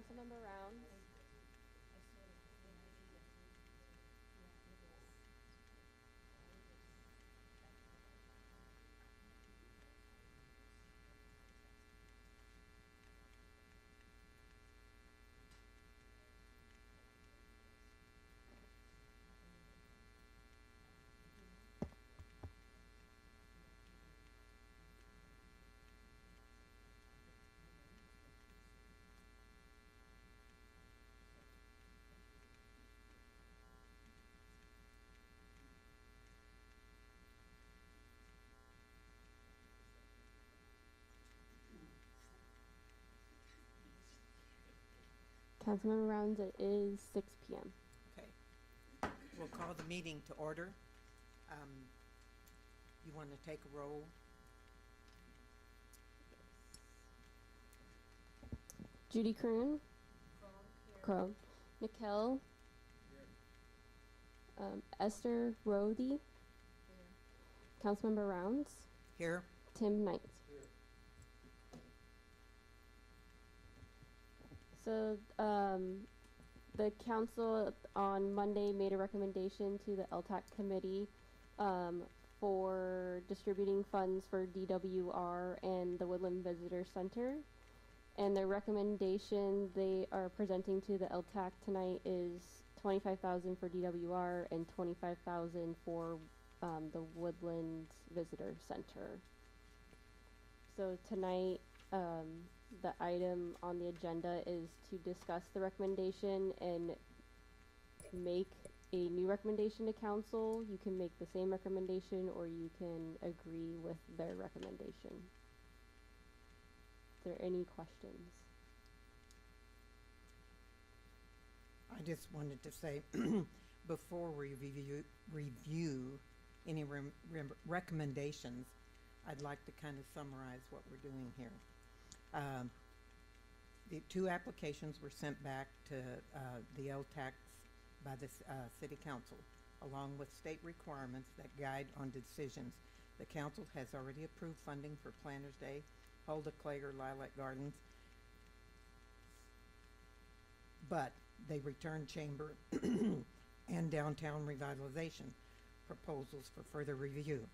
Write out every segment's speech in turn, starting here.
Councilmember Rounds. Councilmember Rounds, it is 6 p.m. Okay. We'll call the meeting to order. You want to take a roll? Judy Kroon. Crone. Nikhil. Esther Rothy. Councilmember Rounds. Here. Tim Knight. So the council on Monday made a recommendation to the LTAC committee for distributing funds for DWR and the Woodland Visitor Center. And the recommendation they are presenting to the LTAC tonight is $25,000 for DWR and $25,000 for the Woodland Visitor Center. So tonight, the item on the agenda is to discuss the recommendation and make a new recommendation to council. You can make the same recommendation or you can agree with their recommendation. Is there any questions? I just wanted to say, before we review any recommendations, I'd like to kind of summarize what we're doing here. The two applications were sent back to the LTACs by the City Council, along with state requirements that guide on decisions. The Council has already approved funding for Planners Day, Hulda Klager Lilac Gardens, but they returned chamber and downtown revitalization proposals for further review.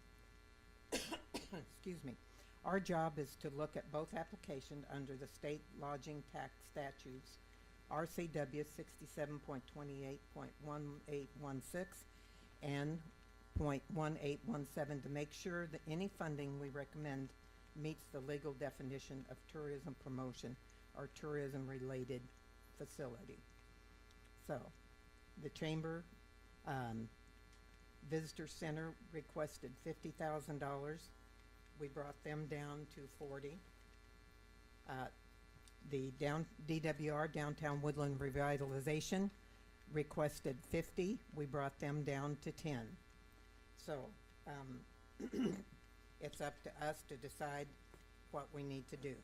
Excuse me. Our job is to look at both applications under the state lodging tax statutes, RCW 67.28.1816 and .1817, to make sure that any funding we recommend meets the legal definition of tourism promotion or tourism-related facility. So, the Chamber Visitor Center requested $50,000. We brought them down to 40. The DWR, Downtown Woodland Revitalization, requested 50. We brought them down to 10. So it's up to us to decide what we need to do.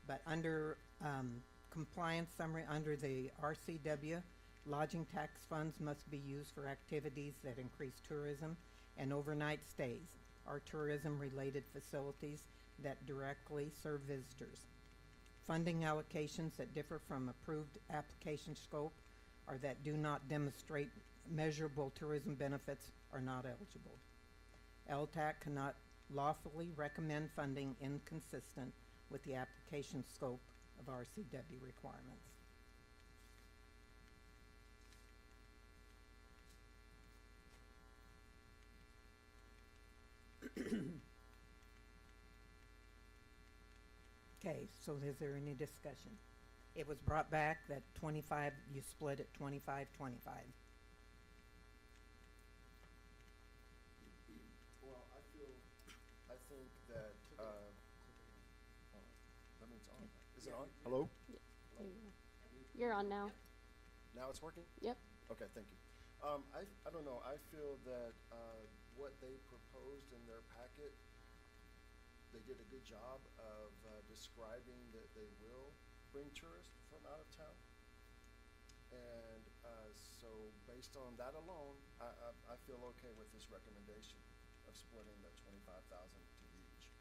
But under compliance summary, under the RCW, lodging tax funds must be used for activities that increase tourism and overnight stays, or tourism-related facilities that directly serve visitors. Funding allocations that differ from approved application scope or that do not demonstrate measurable tourism benefits are not eligible. LTAC cannot lawfully recommend funding inconsistent with the application scope of RCW requirements. Okay, so is there any discussion? It was brought back that 25, you split it 25, 25. Well, I think that, that means on. Is it on? Hello? Yeah. You're on now. Now it's working? Yep. Okay, thank you. I don't know, I feel that what they proposed in their packet, they did a good job of describing that they will bring tourists from out of town. And so based on that alone, I feel okay with this recommendation of splitting the $25,000 to each.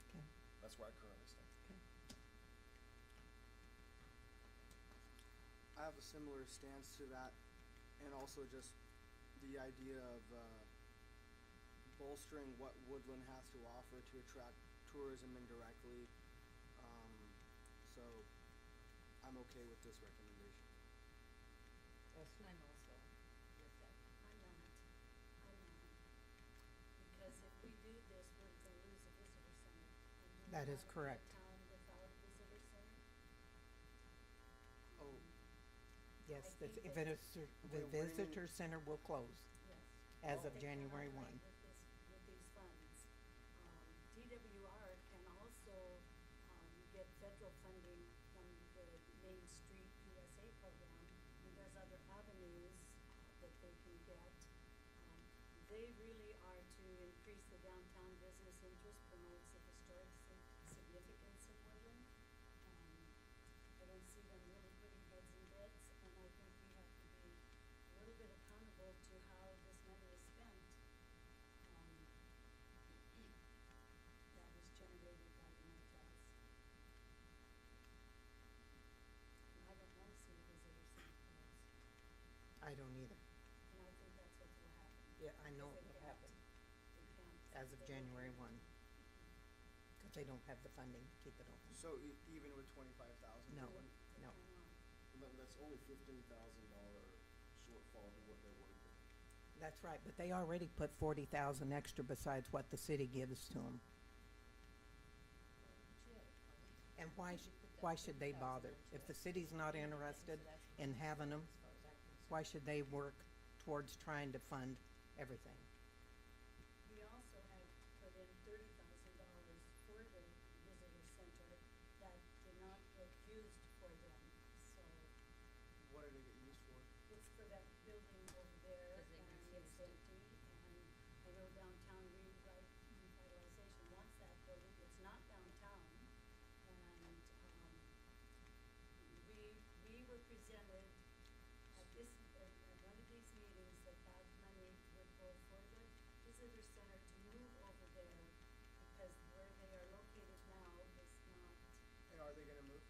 Okay. That's where I currently stand. a similar stance to that, and also just the idea of bolstering what Woodland has to offer to attract tourism indirectly. So I'm okay with this recommendation. Esther? I'm also with that. I'm not. Because if we do this, we're gonna lose a visitor center. And do we That is wanna be a correct. town without a visitor center? Oh. Yes, I the think that- visitor, the What do you mean? visitor center will close Yes. as Oh. of January They 1. cannot operate with these funds. DWR can also, get federal funding from the Main Street USA program, and there's other avenues that they can get. They really are to increase the downtown business interest, promotes the historic significance of Woodland. I don't see them really putting heads in beds, and I think we have to be a little bit accountable to how this money is spent. That was generated by the motels. And I don't wanna see a visitor center close, I don't either. and I think that's what will happen. Yeah, I know Because it will they happen can't- They can't. as of they won't January do it. 1, because they don't have the funding to keep it open. So even with 25,000? No. They No. cannot. That's only $15,000 shortfall to what they're working. That's right, but they already put 40,000 extra besides what the city gives to them. And why should they bother? If the city's not interested in having them, why should they work towards trying to fund everything? We also have put in $30,000 for the visitor center that did not get used for them, so What did it get used for? it's for that building over there, 'Cause they and it's refused it. empty, and I know downtown revitalization wants that building, it's not downtown, and, we were presented at this, at one of these meetings that money would go for the visitor center to move over there, because where they are located now is not, And are they gonna move?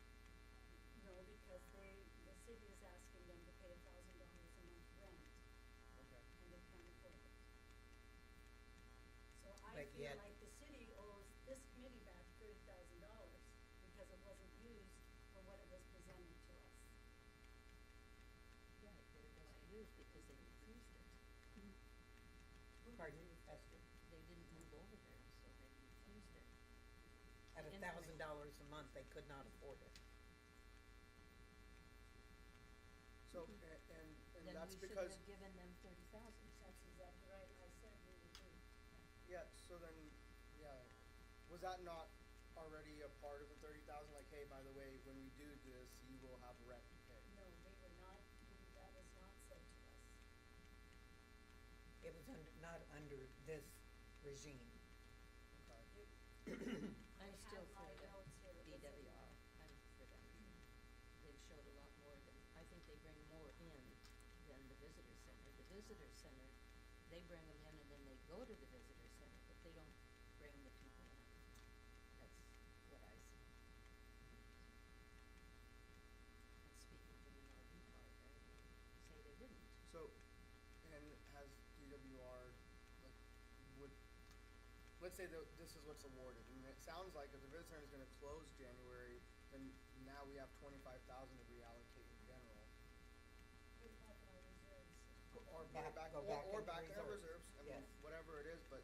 no, because the city is asking them to pay $1,000 a month rent, Okay. and they can't afford it. So I But feel yet- like the city owes this committee back $30,000 because it wasn't used for what it was presented to us. Right, but it wasn't used because they refused it. Pardon, Esther? They didn't move over there, so they refused it. At And- $1,000 a month, they could not afford it. So, and Then that's we shouldn't because, have given them 30,000. That's exactly right, I said we would do. yeah, so then, yeah, was that not already a part of the 30,000? Like, hey, by the way, when we do this, you will have rent to pay. No, they were not, that was not said to us. It was not under this regime. Okay. I'm I still have for my the notes here. It was in DWR. I'm for them. They've showed a lot more than, I think they bring more in than the visitor center. The visitor center, they bring them in and then they go to the visitor center, but they don't bring the people in. That's what I see. That's speaking from an RV park. I say they didn't. So, and has DWR, like, would, let's say that this is what's awarded, and it sounds like if the visitor center is gonna close January, then now we have 25,000 to reallocate in general. Put it back in our reserves. Or Go back or into back in our reserves. reserves, I mean, Yes. whatever it is, but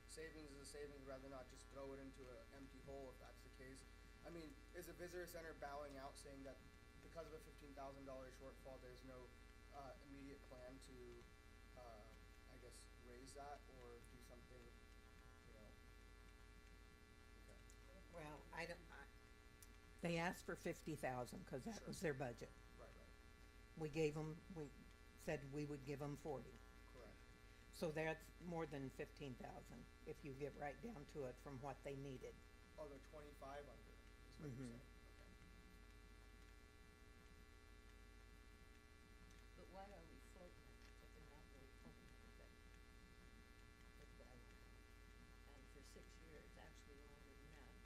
savings is a savings, rather not just throw it into an empty hole if that's the case. I mean, is the visitor center bowing out, saying that because of a $15,000 shortfall, there's no, immediate plan to, I guess, raise that or do something, you know? Okay. Well, they asked for 50,000 because that Sure. was their budget. Right, right, We said we would give them 40. correct. So that's more than 15,000 if you get right down to it from what they needed. Oh, they're 25 under, is what you're Mhm. saying, okay. But why are we floating it if they're not really funding anything? That's what I want to know. And for 6 years, actually longer than that,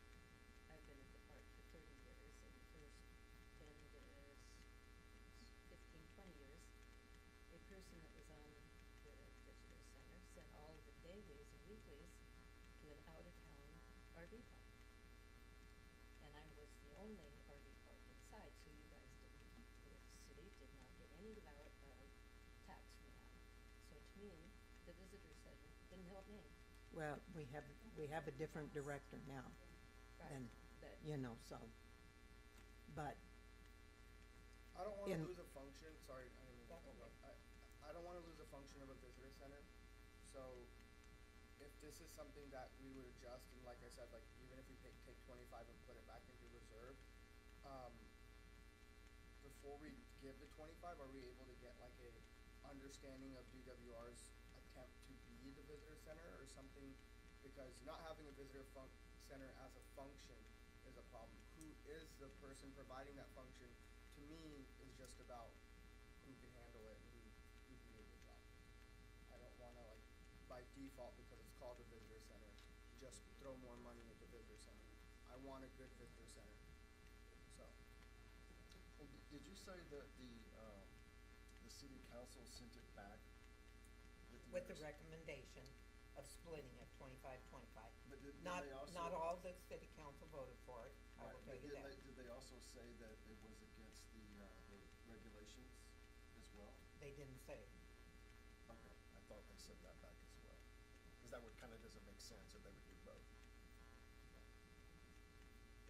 I've been at the park for 30 years, and the first 10 to 15 visitor center, then help me. Well, we have a different director now, and, But you know, so, but, I don't wanna In- lose a function, sorry, I didn't mean to That's hold up. I don't wanna lose a function of a visitor center, so if this is something that we would adjust, and like I said, like, even if we take 25 and put it back into reserve, um, before we give the 25, are we able to get like a understanding of DWR's attempt to be the visitor center or something? Because not having a visitor center as a function is a problem. Who is the person providing that function, to me, is just about who can handle it and who can do a good job. I don't wanna, like, by default, because it's called a visitor center, just throw more money at the visitor center. I want a good visitor center, so. And did you say that the city council sent it back with the unders- recommendation of splitting it 25-25. But did Not, they also? not all the city council voted for it, I Right, will but tell you that. Did they also say that it was against the regulations as well? They didn't say. Okay, I thought they said that back as well. Cause that would kinda doesn't make sense if they would do both.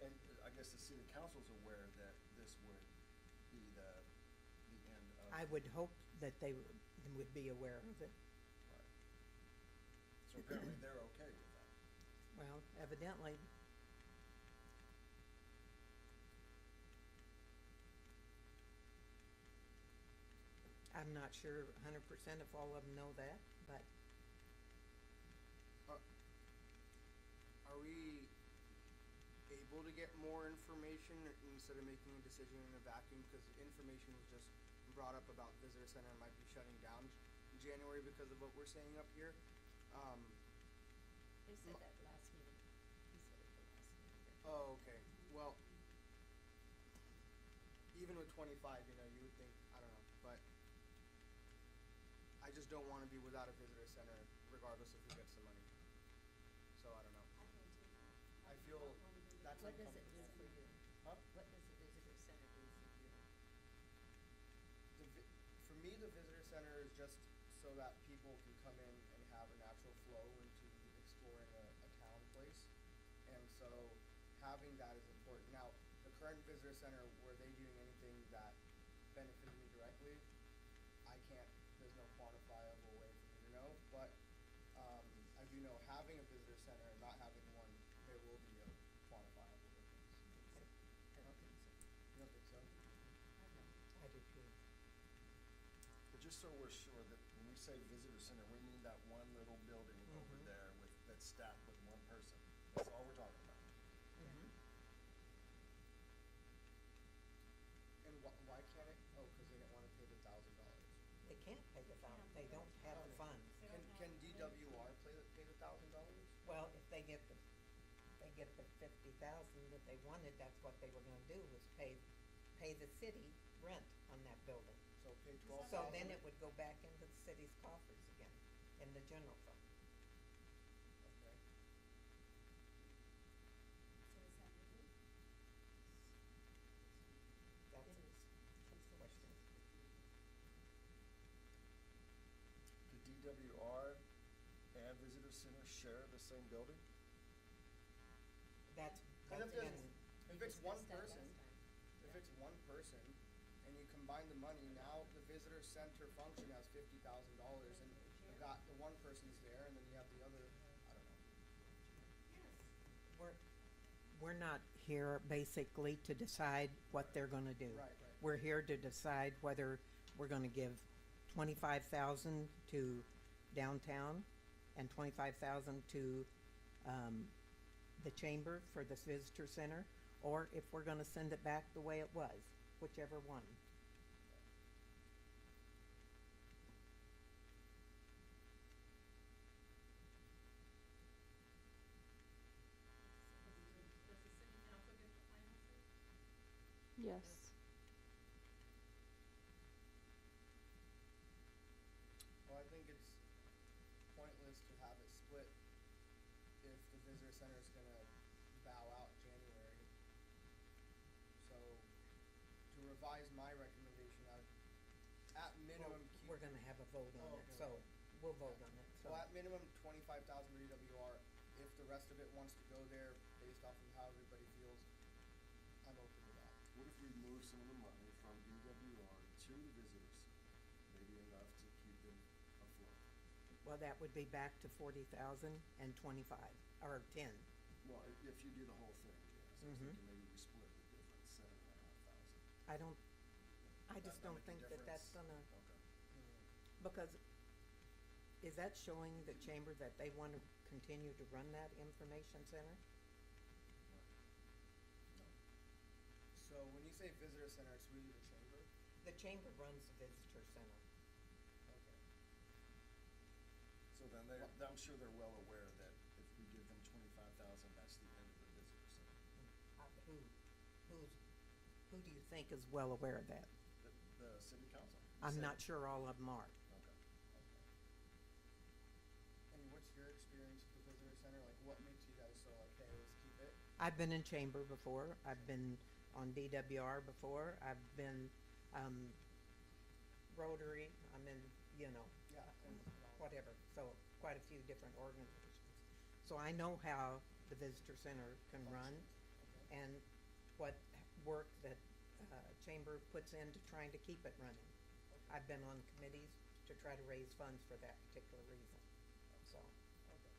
And I guess the city council's aware that this would be the end of. I would hope that they would be aware of it. Right. So apparently they're okay with that. Well, evidently. I'm not sure 100% if all of them know that, but Are we able to get more information instead of making a decision in a vacuum? Because information was just brought up about visitor center might be shutting down in January because of what we're saying up here. they said that last meeting. He said at the last meeting. Oh, okay. Well, even with 25, you know, you would think, I don't know, but I just don't want to be without a visitor center regardless of who gets the money. So I don't know. I can too. I feel that's What does it do uncomfortable. for you? Huh? What does the visitor center do for you? For me, the visitor center is just so that people can come in and have a natural flow into exploring a town place. And so having that is important. Now, the current visitor center, were they doing anything that benefited me directly? I can't, there's no quantifiable way for me to know, but I do know having a visitor center and not having one, there will be a quantifiable difference. I don't think so. You don't think so? I don't. I do too. But just so we're sure that when we say visitor center, we mean that one little building over Mhm. there that's staffed with one person. That's all we're talking about. Mhm. And why can't it? Oh, because they didn't want to pay the $1,000. They can't pay the fund, they don't have the funds. Can DWR pay the $1,000? Well, if they get the 50,000 that they wanted, that's what they were gonna do, was pay the city rent on that building. So pay 12,000. So then it would go back into the city's coffers again, in the general fund. Okay. So is that legal? That's It the is. question. The DWR and visitor center share the same building? That's Because if again, it's, if We it's one discussed that person, last time. if it's one person, and you combine the money, now the visitor center function has $50,000, and the one person's there, and then you have the other, I don't know. we're not here basically to decide what they're gonna do. Right, right. We're here to decide whether we're gonna give 25,000 to downtown and 25,000 to, the chamber for the visitor center, or if we're gonna send it back the way it was, whichever one. Does the city council get the final say? Yes. Well, I think it's pointless to have it split if the visitor center is gonna bow out January. So, to revise my recommendation, I would, at minimum, keep. We're gonna have a vote on Oh, it, okay. so we'll vote on it, Well, at minimum, 25,000 for DWR. If the rest of it wants to go there based off of how everybody feels, I'm open to that. What if we move some of the money from DWR to the visitor center? Maybe enough to keep them afloat. Well, that would be back to 40,000 and 25, or 10. Well, if you do the whole thing, yes. I was Mhm. thinking maybe we split the difference, 7,500. I don't, I just That don't make a think that that's difference? gonna, Okay. because is that showing the chamber that they want to continue to run that information center? No. So when you say visitor center, it's really the chamber? The chamber runs the visitor center. Okay. So then I'm sure they're well aware that if we give them 25,000, that's the end of the visitor center. Who do you think is well aware of that? The city council. I'm Said- not sure all of them are. Okay. And what's your experience with the visitor center? Like, what makes you guys so like, hey, let's keep it? I've been in chamber before. I've been on DWR before. I've been, Rotary. I'm in, Yeah. whatever. So quite a few different organizations. So I know how the visitor center can run Okay. and what work that, chamber puts into trying to keep it running. Okay. I've been on committees to try to raise funds for that particular reason, so. Okay.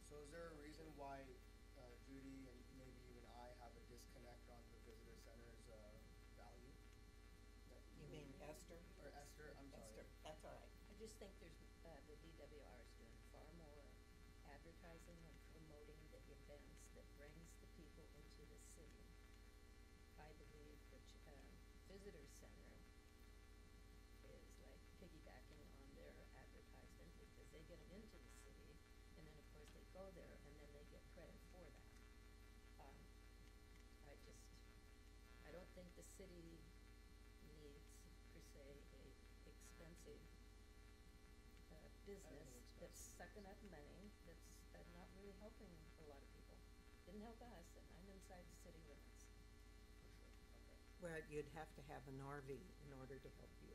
So is there a reason why Judy and maybe even I have a disconnect on the visitor center's value? You mean Esther? Or Esther, I'm sorry. Esther, that's all right. I just think there's, the DWR is doing far more advertising and promoting the events that brings the people into the city. I believe the visitor center is like piggybacking on their advertisement because they get them into the city, and then of course they go there, and then they get credit for that. I don't think the city needs per se a expensive business that's sucking up money, that's not really helping a lot of people. Didn't help us, and I'm inside the city limits. For sure, okay. Well, you'd have to have an RV in order to help you.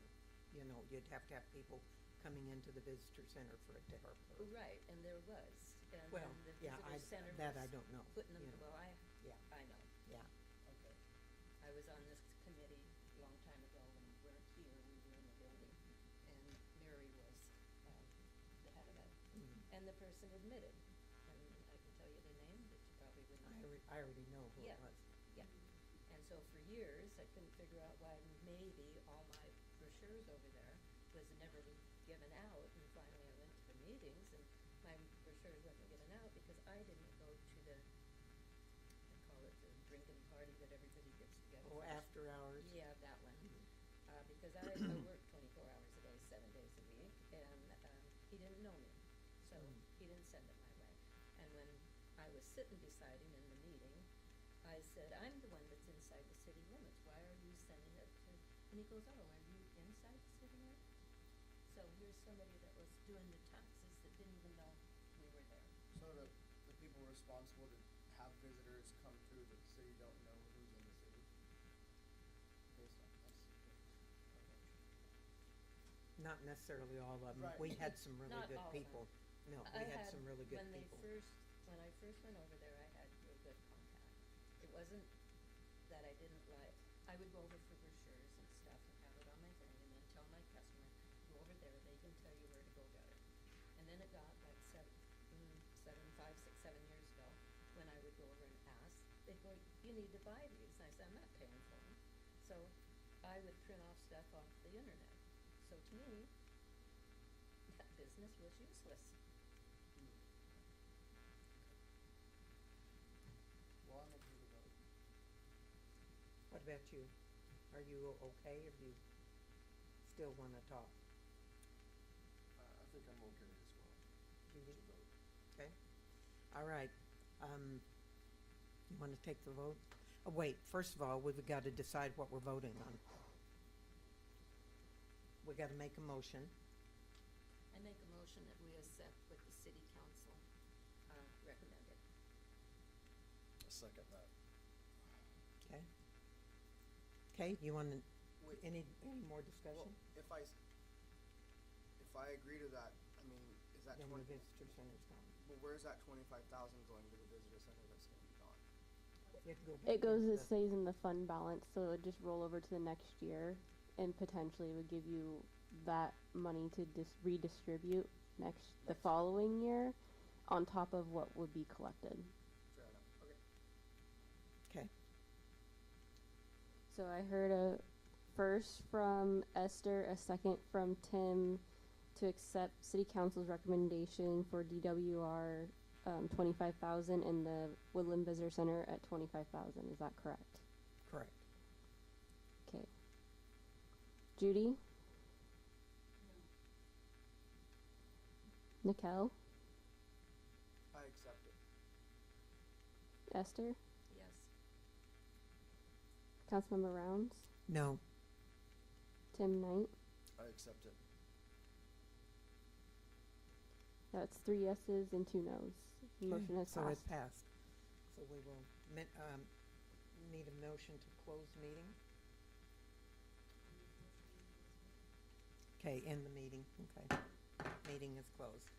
You know, you'd have to have people coming into the visitor center for it to help her. Right, and there was, and Well, then the yeah, visitor center that was I don't know, putting them, you know. well, Yeah, I know. yeah. Okay. I was on this committee a long time ago when we weren't here, we were in the building, and Mary was, the head of it. Mhm. And the person admitted, and I can tell you the name, but you probably wouldn't. I already know who it Yeah. was. Yeah, and so for years, I couldn't figure out why maybe all my brochures over there was never given out, and finally I went to the meetings, and my brochures wasn't given out because I didn't go to the, I call it the drinking party that everybody gets together Oh, for. after hours? Yeah, that one, because I work 24 hours a day, 7 days a week, and, he didn't know me, so he didn't send it my way. And when I was sitting beside him in the meeting, I said, I'm the one that's inside the city limits, why are you sending it to, and he goes, oh, are you inside the city limits? So here's somebody that was doing the taxes that didn't even know we were there. So the people responsible to have visitors come through the city don't know who's in the city? Based on, okay. Not necessarily all of them. Right. We had some really Not good all of 'em. people. No, I we had some really good people. When I first went over there, I had real good contact. It wasn't that I didn't like, I would go over for brochures and stuff and have it on my thing and then tell my customer, go over there, they can tell you where to go get it. And then it got like 5, 6, 7 years ago, when I would go over and ask, they'd go, you need to buy these. And I said, I'm not paying for them. So I would print off stuff off the internet. So to me, that business was useless. Well, I'm okay with that. What about you? Are you okay, or do you still wanna talk? I think I'm okay as well. Judy? To vote. Okay, all right, you wanna take the vote? Oh, wait, first of all, we've gotta decide what we're voting on. We gotta make a motion. I make a motion that we accept what the city council recommended. A second that. Okay. Okay, you wanna, Wait. any more Well, discussion? if if I agree to that, I mean, is that Then the 20, visitor center's gone. well, where's that 25,000 going to the visitor center that's gonna be gone? It goes, it stays in the fund balance, so it would just roll over to the next year and potentially would give you that money to redistribute the Next. following year on top of what would be collected. Fair enough, okay. Okay. So I heard a first from Esther, a second from Tim to accept City Council's recommendation for DWR 25,000 and the Woodland Visitor Center at 25,000. Is that correct? Correct. Okay. Judy? Nikel? I accept it. Esther? Yes. Councilmember Rounds? No. Tim Knight? I accept it. That's 3 yeses and 2 nos. Motion has So passed. it passed. So we will need a motion to close meeting. Okay, end the meeting. Okay. Meeting is closed.